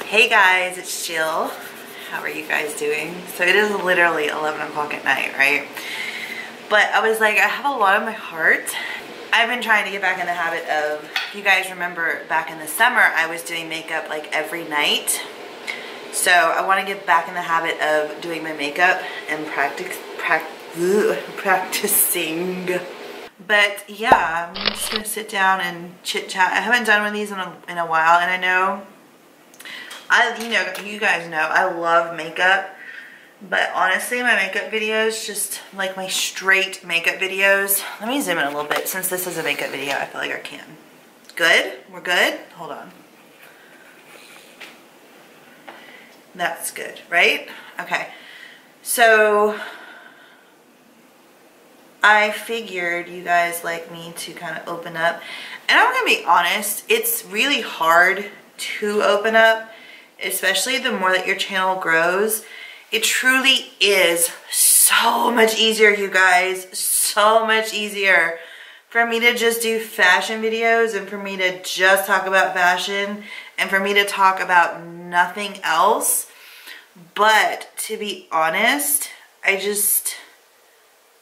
Hey guys, it's Jill. How are you guys doing? So it is literally 11 o'clock at night, right? But I was like, I have a lot on my heart. I've been trying to get back in the habit of, if you guys remember back in the summer, I was doing makeup like every night. So I want to get back in the habit of doing my makeup and practicing. But yeah, I'm just gonna sit down and chit chat. I haven't done one of these in a while, and I know, you guys know, I love makeup. But honestly, my makeup videos, just like my straight makeup videos. Let me zoom in a little bit since this is a makeup video. I feel like I can. Good? We're good? Hold on. That's good, right? Okay. So I figured you guys like me to kind of open up. And I'm gonna be honest, it's really hard to open up, especially the more that your channel grows. It truly is so much easier, you guys, so much easier for me to just do fashion videos and for me to just talk about fashion and for me to talk about nothing else. But to be honest,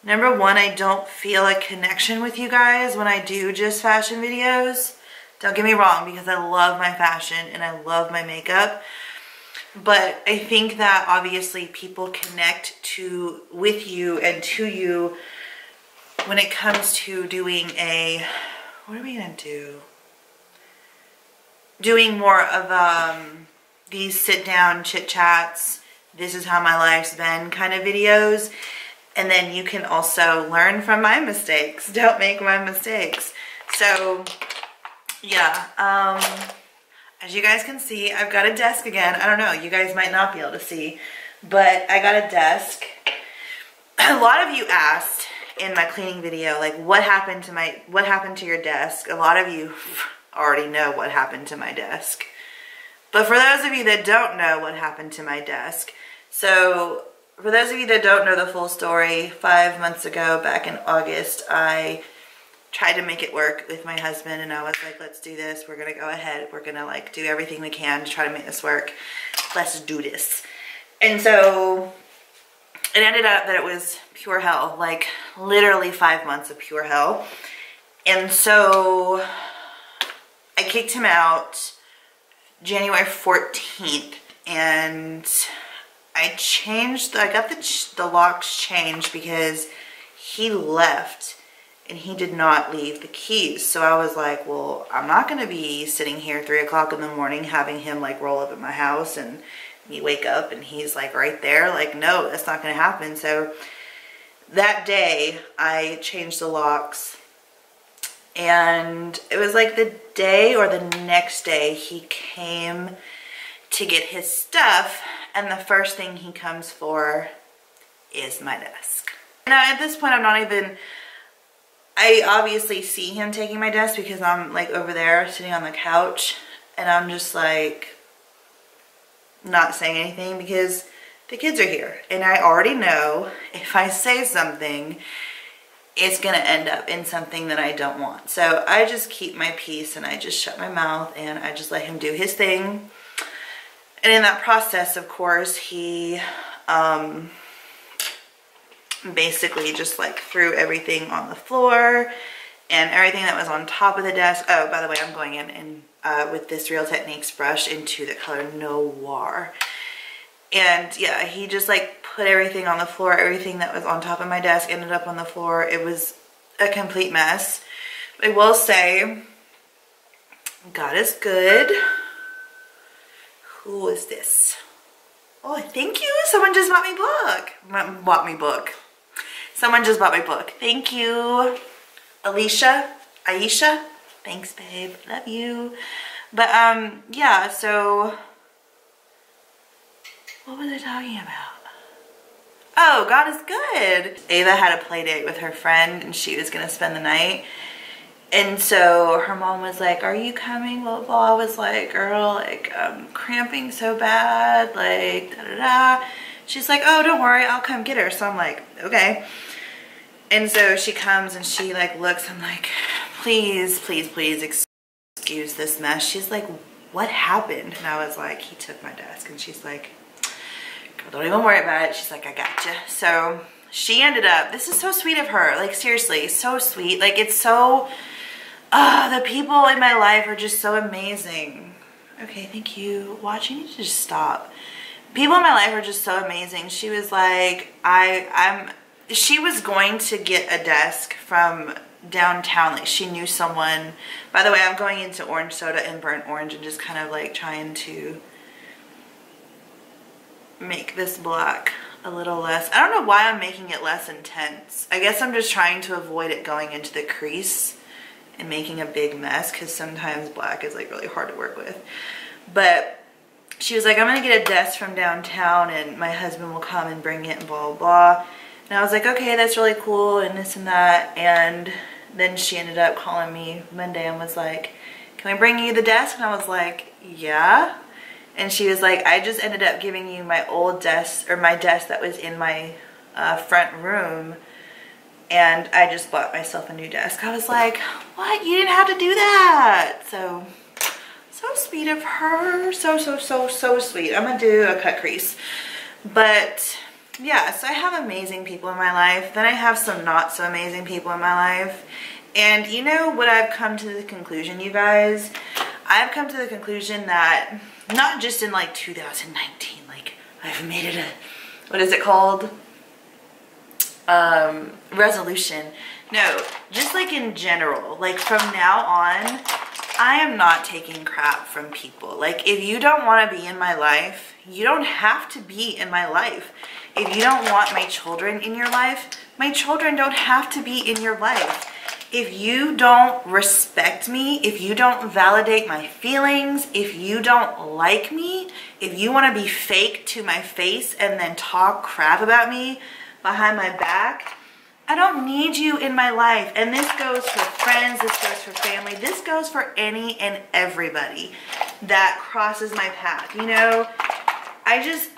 number one, I don't feel a connection with you guys when I do just fashion videos. Don't get me wrong, because I love my fashion and I love my makeup. But I think that obviously people connect with you and to you when it comes to doing what are we gonna do? Doing more of these sit down chit chats, this is how my life's been kind of videos. And then you can also learn from my mistakes. Don't make my mistakes. So yeah, as you guys can see, I've got a desk again. I don't know, you guys might not be able to see, but I got a desk. A lot of you asked in my cleaning video, like, what happened to your desk? A lot of you already know what happened to my desk. But for those of you that don't know what happened to my desk, so for those of you that don't know the full story, 5 months ago, back in August, I tried to make it work with my husband, and I was like, let's do this. We're gonna go ahead. We're gonna like do everything we can to try to make this work. Let's do this. And so it ended up that it was pure hell, like literally 5 months of pure hell. And so I kicked him out January 14th, and I got the locks changed because he left and he did not leave the keys. So I was like, well, I'm not gonna be sitting here 3 o'clock in the morning having him like roll up at my house and me wake up and he's like right there. Like, no, that's not gonna happen. So that day I changed the locks, and it was like the day or the next day he came to get his stuff, and the first thing he comes for is my desk. Now at this point I obviously see him taking my desk because I'm like over there sitting on the couch, and I'm just like not saying anything because the kids are here, and I already know if I say something it's gonna end up in something that I don't want. So I just keep my peace and I just shut my mouth and I just let him do his thing. And in that process, of course, he basically just like threw everything on the floor and everything that was on top of the desk. Oh, by the way, I'm going in and with this Real Techniques brush into the color Noir. And yeah, he just like put everything on the floor. Everything that was on top of my desk ended up on the floor. It was a complete mess. But I will say, God is good. Who is this? Oh, thank you. Someone just bought me book. Someone just bought my book. Thank you. Aisha. Thanks, babe. Love you. But yeah, so what was I talking about? Oh, God is good. Ava had a play date with her friend and she was gonna spend the night. And so her mom was like, are you coming? Blah, blah, blah. I was like, girl, like, I'm cramping so bad, like, da-da-da. She's like, oh, don't worry, I'll come get her. So I'm like, okay. And so she comes and she, like, looks. I'm like, please, please, please excuse this mess. She's like, what happened? And I was like, he took my desk. And she's like, girl, don't even worry about it. She's like, I got you. So she ended up, this is so sweet of her. Like, seriously, so sweet. Like, it's so, the people in my life are just so amazing. Okay, thank you. Watch, you need to just stop. People in my life are just so amazing. She was like, she was going to get a desk from downtown. Like, she knew someone. By the way, I'm going into orange soda and burnt orange and just kind of like trying to make this black a little less. I don't know why I'm making it less intense. I guess I'm just trying to avoid it going into the crease and making a big mess, because sometimes black is like really hard to work with. But she was like, I'm gonna get a desk from downtown and my husband will come and bring it and blah blah blah. And I was like, okay, that's really cool and this and that. And then she ended up calling me Monday and was like, can we bring you the desk? And I was like, yeah. And she was like, I just ended up giving you my old desk, or my desk that was in my front room, and I just bought myself a new desk. I was like, what? You didn't have to do that. So sweet of her. So sweet. I'm gonna do a cut crease. But yeah, so I have amazing people in my life. Then I have some not so amazing people in my life. And you know what I've come to the conclusion, you guys? I've come to the conclusion that not just in like 2019, like I've made it a, what is it called? Resolution. No, just like in general, like from now on, I am not taking crap from people. Like, if you don't want to be in my life, you don't have to be in my life. If you don't want my children in your life, my children don't have to be in your life. If you don't respect me, if you don't validate my feelings, if you don't like me, if you want to be fake to my face and then talk crap about me behind my back, I don't need you in my life. And this goes for friends, this goes for family, this goes for any and everybody that crosses my path. You know, I just,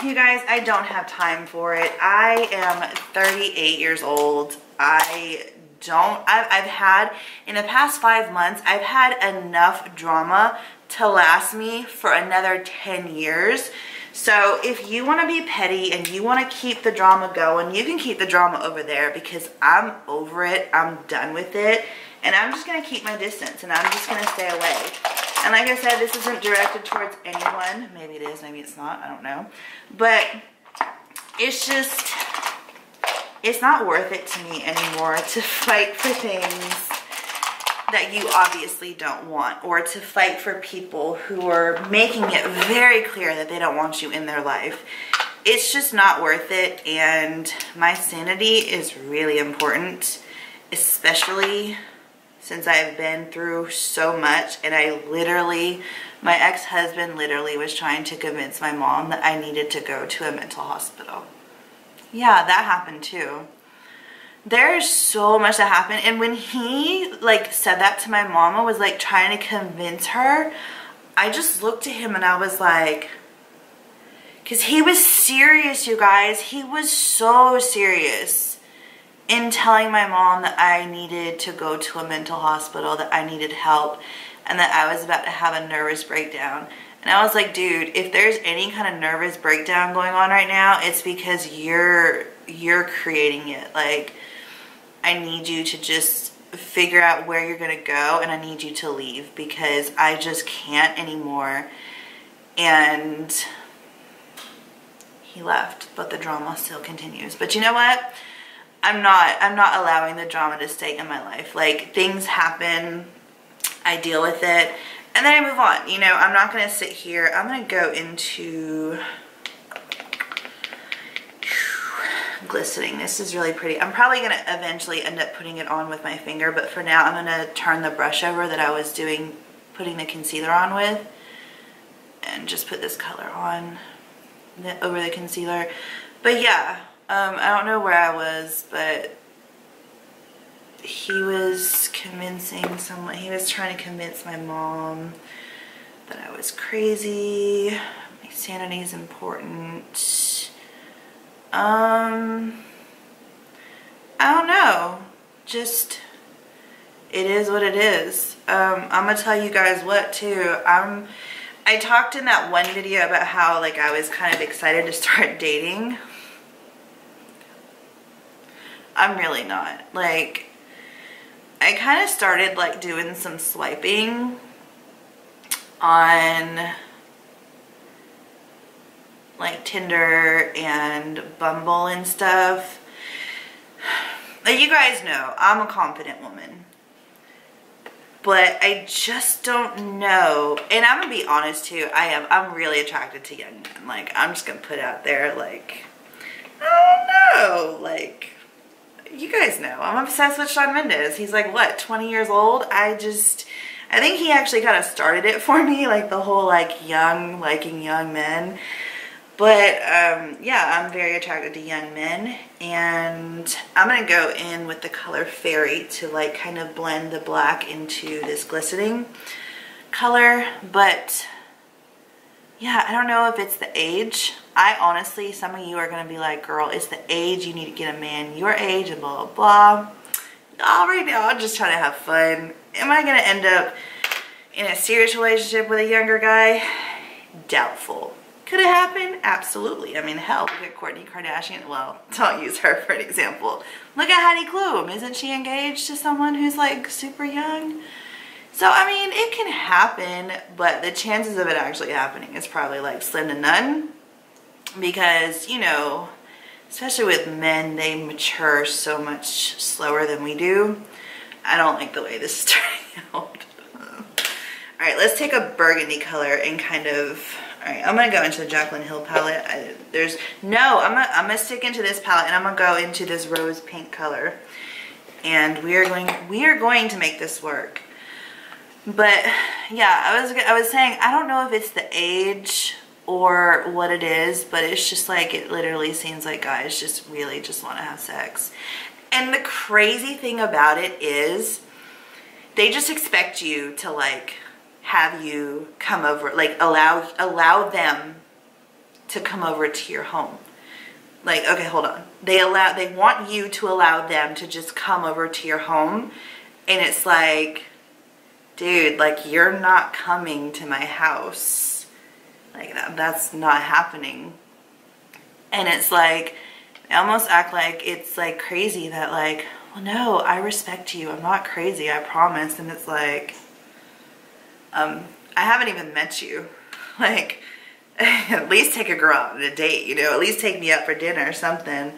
you guys, I don't have time for it. I am 38 years old. I've had, in the past 5 months, I've had enough drama to last me for another 10 years. So if you want to be petty and you want to keep the drama going, you can keep the drama over there, because I'm over it. I'm done with it. And I'm just going to keep my distance and I'm just going to stay away. And like I said, this isn't directed towards anyone. Maybe it is, maybe it's not. I don't know. But it's just, it's not worth it to me anymore to fight for things that you obviously don't want, or to fight for people who are making it very clear that they don't want you in their life. It's just not worth it, and my sanity is really important, especially since I've been through so much. And I literally, my ex-husband literally was trying to convince my mom that I needed to go to a mental hospital. Yeah, that happened too. There's so much that happened. And when he like said that to my mama, was like trying to convince her, I just looked at him and I was like, because he was serious, you guys. He was so serious in telling my mom that I needed to go to a mental hospital, that I needed help, and that I was about to have a nervous breakdown. And I was like, dude, if there's any kind of nervous breakdown going on right now, it's because you're creating it. Like, I need you to just figure out where you're gonna go, and I need you to leave, because I just can't anymore. And he left, but the drama still continues. But you know what? I'm not allowing the drama to stay in my life. Like, things happen, I deal with it, and then I move on. You know, I'm not gonna sit here. I'm gonna go into glistening. This is really pretty. I'm probably gonna eventually end up putting it on with my finger, but for now I'm gonna turn the brush over that I was putting the concealer on with, and just put this color on over the concealer. But yeah, I don't know where I was, but he was convincing someone, he was trying to convince my mom that I was crazy. My sanity is important. I don't know. Just, it is what it is. I'm gonna tell you guys what too. I talked in that one video about how like I was kind of excited to start dating. I'm really not. Like, I kind of started like doing some swiping on like Tinder and Bumble and stuff. Like, you guys know, I'm a confident woman. But I just don't know. And I'm gonna be honest too, I'm really attracted to young men. Like, I'm just gonna put it out there, like, I don't know. Like, you guys know, I'm obsessed with Shawn Mendes. He's like, what, 20 years old? I think he actually kind of started it for me, like the whole like liking young men. But yeah, I'm very attracted to young men, and I'm gonna go in with the color Fairy to like kind of blend the black into this glistening color. But yeah, I don't know if it's the age. I honestly, some of you are gonna be like, girl, it's the age, you need to get a man your age and blah blah blah. Right now I'm just trying to have fun. Am I gonna end up in a serious relationship with a younger guy? Doubtful. Could it happen? Absolutely. I mean, hell, look at Kourtney Kardashian. Well, don't use her for an example. Look at Heidi Klum. Isn't she engaged to someone who's like super young? So, I mean, it can happen, but the chances of it actually happening is probably like slim to none. Because, you know, especially with men, they mature so much slower than we do. I don't like the way this is turning out. All right, let's take a burgundy color and kind of, all right, I'm gonna go into the Jaclyn Hill palette. I'm gonna stick into this palette, and I'm gonna go into this rose pink color, and we are going to make this work. But yeah, I was saying, I don't know if it's the age or what it is, but it's just like, it literally seems like guys just really just want to have sex. And the crazy thing about it is, they just expect you to like have you come over, like allow them to come over to your home. Like, okay, hold on. They want you to allow them to just come over to your home, and it's like, dude, like, you're not coming to my house. Like, that's not happening. And it's like, they almost act like it's like crazy that like, well, no, I respect you. I'm not crazy, I promise. And it's like, I haven't even met you. Like, at least take a girl out on a date, you know, at least take me out for dinner or something.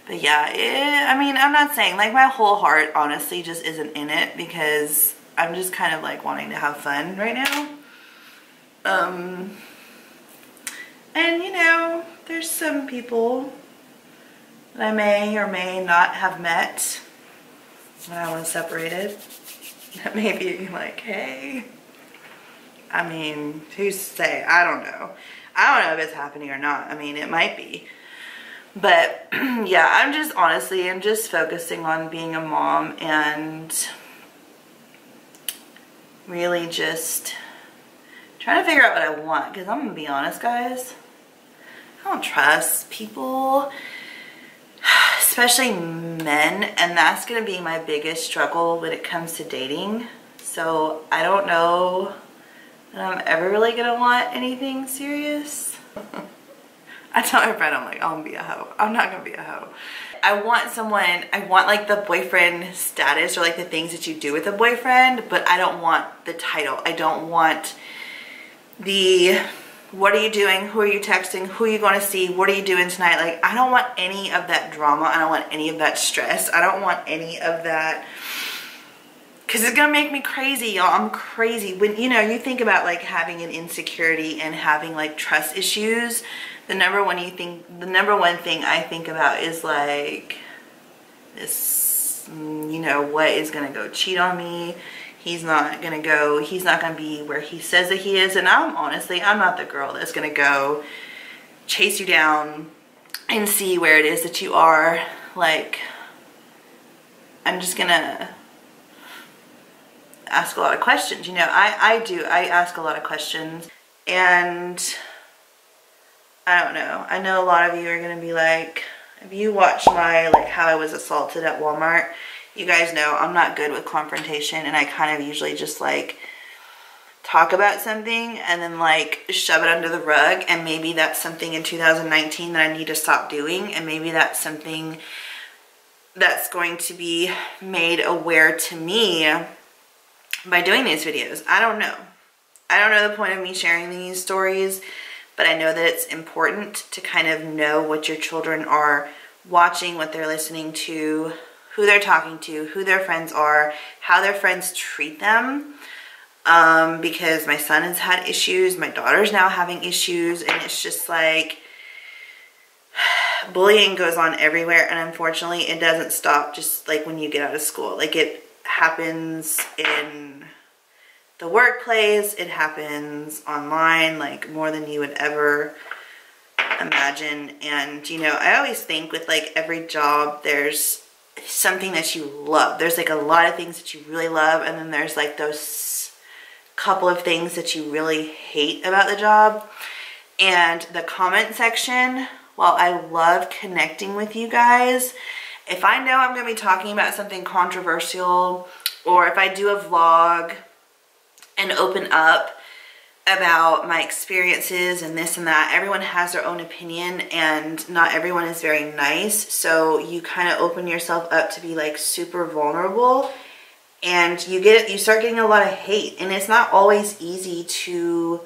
But yeah, I mean, I'm not saying, like, my whole heart honestly just isn't in it, because I'm just kind of like wanting to have fun right now. And you know, there's some people that I may or may not have met when I was separated that may be like, hey, I mean, who's to say? I don't know. I don't know if it's happening or not. I mean, it might be. But yeah, I'm just focusing on being a mom and really just trying to figure out what I want. Because I'm going to be honest, guys, I don't trust people, especially men. And that's going to be my biggest struggle when it comes to dating. So I don't know that I'm ever really going to want anything serious. I tell my friend, I'm like, I'm gonna be a hoe. I'm not gonna be a hoe. I want someone, I want like the boyfriend status or like the things that you do with a boyfriend, but I don't want the title. I don't want the, what are you doing? Who are you texting? Who are you going to see? What are you doing tonight? Like, I don't want any of that drama. I don't want any of that stress. I don't want any of that, because it's gonna make me crazy, y'all. I'm crazy. When, you know, you think about like having an insecurity and having like trust issues, the number one thing I think about is like this, you know, what is gonna go cheat on me? He's not gonna be where he says that he is. And I'm not the girl that's gonna go chase you down and see where it is that you are. Like, I'm just gonna ask a lot of questions. You know, I ask a lot of questions, and I don't know. I know a lot of you are gonna be like, if you watch my, like, how I was assaulted at Walmart, You guys know I'm not good with confrontation, and I kind of usually just like talk about something and then like shove it under the rug, and maybe that's something in 2019 that I need to stop doing, and maybe that's something that's going to be made aware to me by doing these videos. I don't know. I don't know the point of me sharing these stories, but I know that it's important to kind of know what your children are watching, what they're listening to, who they're talking to, who their friends are, how their friends treat them. Because my son has had issues, my daughter's now having issues, and it's just like bullying goes on everywhere, and unfortunately it doesn't stop just like when you get out of school. Like, it happens in the workplace, it happens online, like more than you would ever imagine. And you know, I always think with like every job there's something that you love. There's like a lot of things that you really love, and then there's like those couple of things that you really hate about the job. And the comment section, while I love connecting with you guys, if I know I'm going to be talking about something controversial, or if I do a vlog and open up about my experiences and this and that, everyone has their own opinion, and not everyone is very nice. So you kind of open yourself up to be like super vulnerable, and you start getting a lot of hate, and it's not always easy to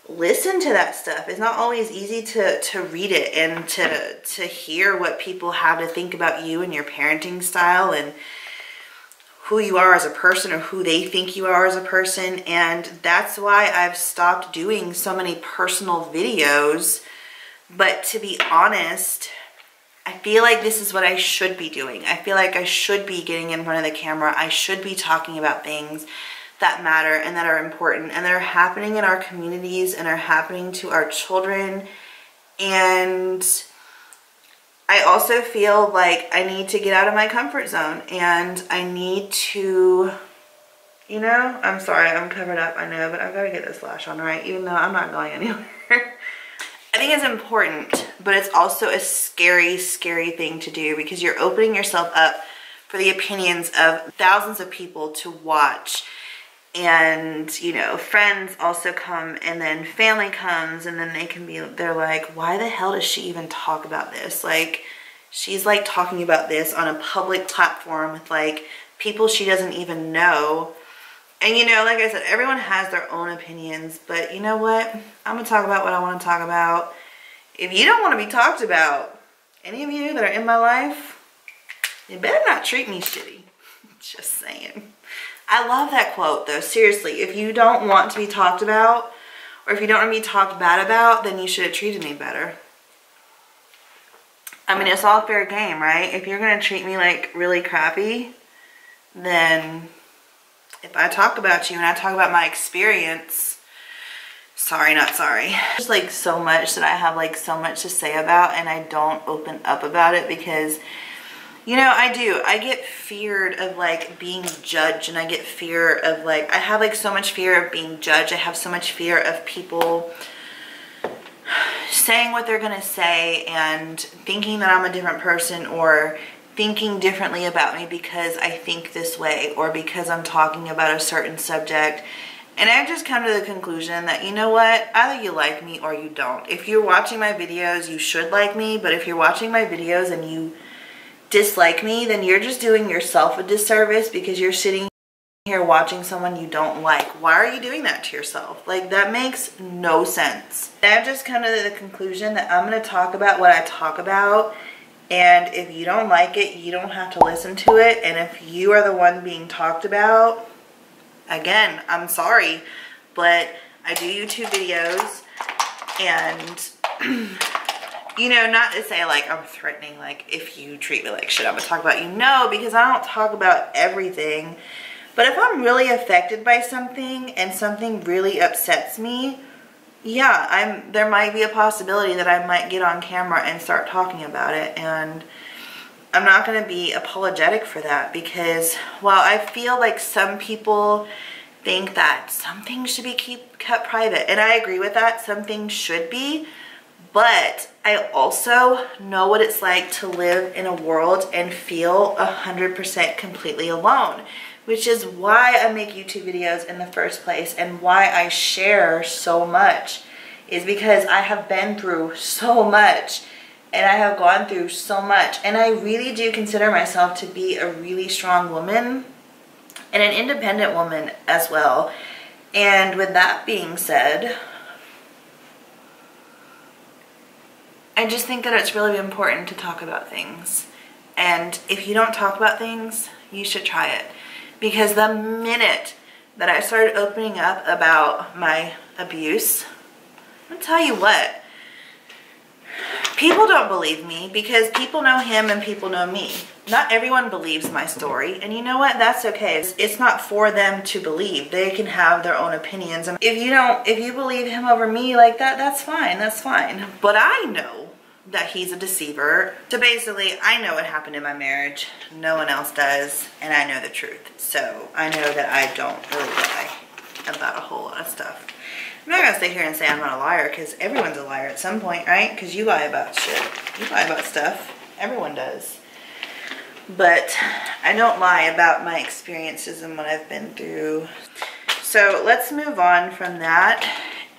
listen to that stuff. It's not always easy to read it and to hear what people have to think about you and your parenting style and who you are as a person, or who they think you are as a person. And that's why I've stopped doing so many personal videos. But to be honest, I feel like this is what I should be doing. I feel like I should be getting in front of the camera. I should be talking about things that matter and that are important and that are happening in our communities and are happening to our children. And I also feel like I need to get out of my comfort zone, and I need to, you know, I'm sorry, I'm covered up, I know, but I've got to get this flash on, right? Even though I'm not going anywhere. I think it's important, but it's also a scary, scary thing to do, because you're opening yourself up for the opinions of thousands of people to watch. And, you know, friends also come, and then family comes, and then they're like, why the hell does she even talk about this? Like, she's like talking about this on a public platform with like people she doesn't even know. And you know, like I said, everyone has their own opinions, but you know what? I'm going to talk about what I want to talk about. If you don't want to be talked about, any of you that are in my life, you better not treat me shitty. Just saying. I love that quote though. Seriously, if you don't want to be talked about, or if you don't want to be talked bad about, then you should have treated me better. I mean, it's all fair game, right? If you're going to treat me like really crappy, then if I talk about you and I talk about my experience, sorry, not sorry. There's like so much that I have like so much to say about, and I don't open up about it because, you know, I get feared of like being judged, and I get fear of like, I have like so much fear of being judged. I have so much fear of people saying what they're gonna say and thinking that I'm a different person, or thinking differently about me because I think this way, or because I'm talking about a certain subject. And I've just come to the conclusion that, you know what, either you like me or you don't. If you're watching my videos, you should like me, but if you're watching my videos and you dislike me, then you're just doing yourself a disservice, because you're sitting here watching someone you don't like. Why are you doing that to yourself? Like, that makes no sense. I've just come to the conclusion that I'm going to talk about what I talk about, and if you don't like it, you don't have to listen to it. And if you are the one being talked about, again, I'm sorry, but I do YouTube videos, and you know, not to say like I'm threatening, like if you treat me like shit, I'm gonna talk about you. No, because I don't talk about everything. But if I'm really affected by something and something really upsets me, yeah, there might be a possibility that I might get on camera and start talking about it. And I'm not going to be apologetic for that, because while I feel like some people think that some things should be kept private, and I agree with that, some things should be, But I also know what it's like to live in a world and feel 100% completely alone, which is why I make YouTube videos in the first place and why I share so much, is because I have been through so much and I have gone through so much. And I really do consider myself to be a really strong woman and an independent woman as well. And with that being said, I just think that it's really important to talk about things. And if you don't talk about things, you should try it. Because the minute that I started opening up about my abuse, I'll tell you what, people don't believe me because people know him and people know me. Not everyone believes my story, and you know what? That's okay. It's not for them to believe. They can have their own opinions. And if you believe him over me like that, that's fine. That's fine. But I know that he's a deceiver. So basically, I know what happened in my marriage. No one else does, and I know the truth. So I know that I don't really lie about a whole lot of stuff. I'm not gonna sit here and say I'm not a liar, because everyone's a liar at some point, right? Because you lie about shit. You lie about stuff. Everyone does. But I don't lie about my experiences and what I've been through. So let's move on from that,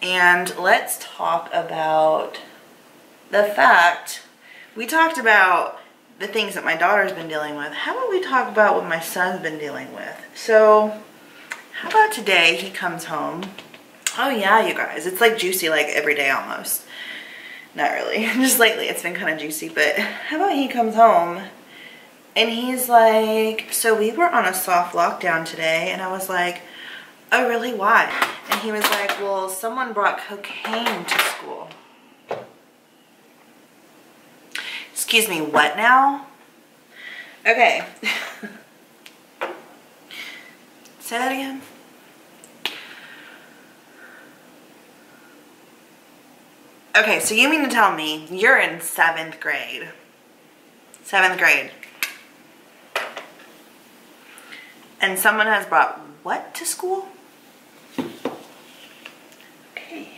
and let's talk about the fact, we talked about the things that my daughter's been dealing with. How about we talk about what my son's been dealing with? So how about today he comes home. Oh yeah, you guys, it's like juicy like every day almost. Not really, just lately it's been kind of juicy. But how about he comes home and he's like, so we were on a soft lockdown today. And I was like, oh really, why? And he was like, well, someone brought cocaine to school. Excuse me, what now? Okay. Say that again. Okay, so you mean to tell me you're in 7th grade. 7th grade. And someone has brought what to school? Okay.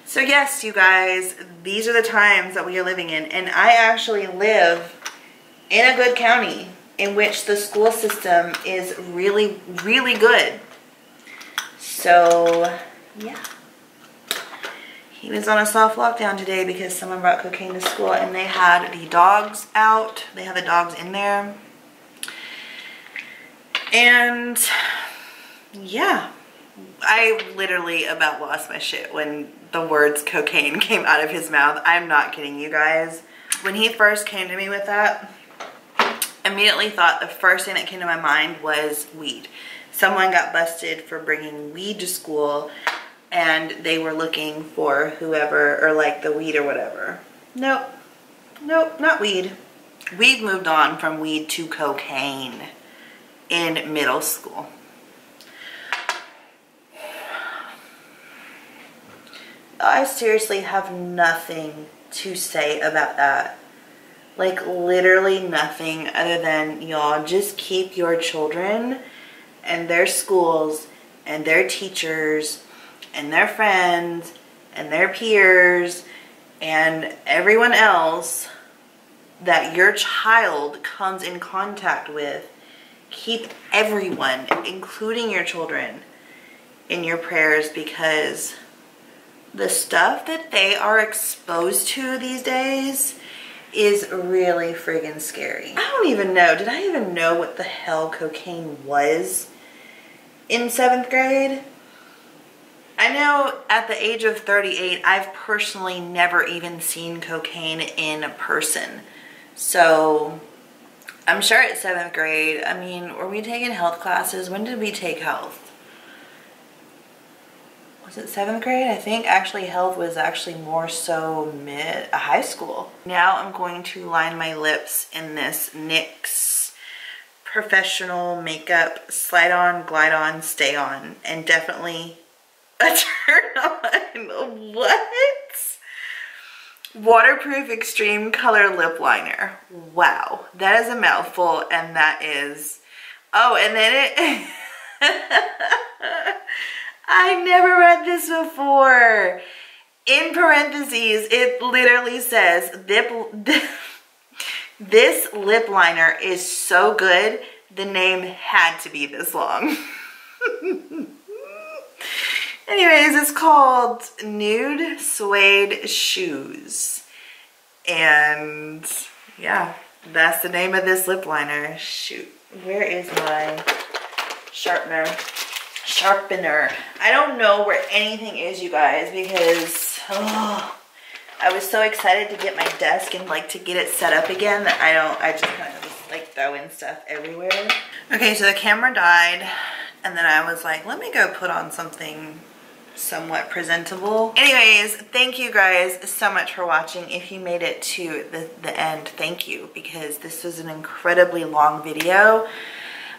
So yes, you guys, these are the times that we are living in. And I actually live in a good county in which the school system is really, really good. So, yeah. He was on a soft lockdown today because someone brought cocaine to school and they had the dogs out. They had the dogs in there. And yeah, I literally about lost my shit when the words cocaine came out of his mouth. I'm not kidding you guys. When he first came to me with that, I immediately thought the first thing that came to my mind was weed. Someone got busted for bringing weed to school and they were looking for whoever, or like the weed or whatever. Nope. Nope, not weed. We've moved on from weed to cocaine in middle school. I seriously have nothing to say about that. Like literally nothing other than y'all just keep your children and their schools and their teachers and their friends and their peers and everyone else that your child comes in contact with, keep everyone, including your children, in your prayers, because the stuff that they are exposed to these days is really friggin' scary. I don't even know, did I even know what the hell cocaine was in 7th grade? I know at the age of 38, I've personally never even seen cocaine in person. So I'm sure at 7th grade, I mean, were we taking health classes? When did we take health? Was it 7th grade? I think actually health was actually more so high school. Now I'm going to line my lips in this NYX professional makeup slide on, glide on, stay on, and definitely a turn on. What? Waterproof extreme color lip liner. Wow, that is a mouthful, and that is, oh, and then it I never read this before. In parentheses, it literally says, this lip liner is so good, the name had to be this long. Anyways, it's called Nude Suede Shoes. And yeah, that's the name of this lip liner. Shoot, where is my sharpener? I don't know where anything is, you guys, because I was so excited to get my desk and like to get it set up again that I just kind of just like throwing stuff everywhere. Okay, so the camera died and then I was like, let me go put on something somewhat presentable. Anyways, thank you guys so much for watching. If you made it to the end, thank you, because this was an incredibly long video.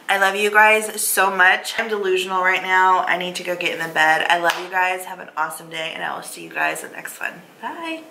I love you guys so much. I'm delusional right now. I need to go get in the bed. I love you guys. Have an awesome day, and I will see you guys in the next one. Bye.